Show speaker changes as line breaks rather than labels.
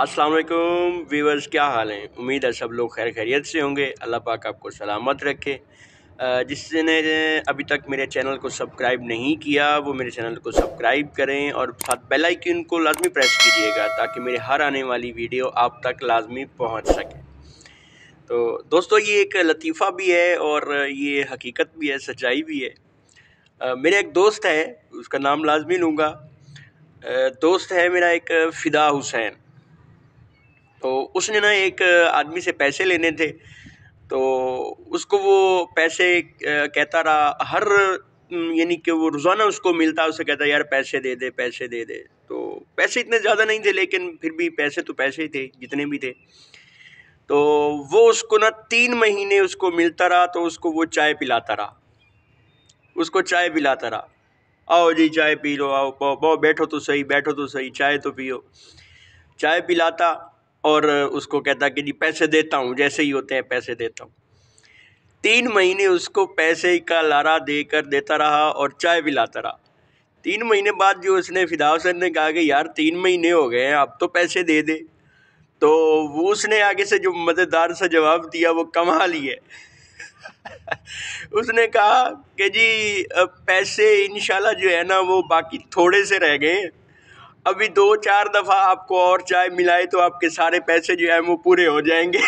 अस्सलाम वालेकुम व्यूअर्स, क्या हाल हैं। उम्मीद है सब लोग खैर खैरियत से होंगे। अल्लाह पाक आपको सलामत रखे। जिसने अभी तक मेरे चैनल को सब्सक्राइब नहीं किया वो मेरे चैनल को सब्सक्राइब करें और साथ बेल आइकन को लाजमी प्रेस कीजिएगा ताकि मेरे हर आने वाली वीडियो आप तक लाजमी पहुंच सके। तो दोस्तों, ये एक लतीफ़ा भी है और ये हकीकत भी है, सच्चाई भी है। मेरा एक दोस्त है, उसका नाम लाजमी लूँगा। दोस्त है मेरा एक फ़िदा हुसैन। तो उसने ना एक आदमी से पैसे लेने थे, तो उसको वो पैसे कहता रहा हर यानी कि वो रोज़ाना उसको मिलता, उससे कहता यार पैसे दे दे पैसे दे दे। तो पैसे इतने ज़्यादा नहीं थे लेकिन फिर भी पैसे तो पैसे ही थे जितने भी थे। तो वो उसको ना 3 महीने उसको मिलता रहा, तो उसको वो चाय पिलाता रहा, उसको चाय पिलाता रहा। आओ जी चाय पी लो, आओ पाओ पाओ, बैठो तो सही बैठो तो सही, चाय तो पियो। चाय पिलाता और उसको कहता कि जी पैसे देता हूँ, जैसे ही होते हैं पैसे देता हूँ। 3 महीने उसको पैसे का लारा देकर देता रहा और चाय पिलाता रहा। 3 महीने बाद जो उसने फ़िदा हुसैन ने कहा कि यार 3 महीने हो गए हैं, अब तो पैसे दे दे। तो वो उसने आगे से जो मज़ेदार सा जवाब दिया वो कमाल ही है। उसने कहा कि जी पैसे इंशाल्लाह जो है ना वो बाकी थोड़े से रह गए, अभी 2-4 दफ़ा आपको और चाय मिलाए तो आपके सारे पैसे जो है वो पूरे हो जाएंगे।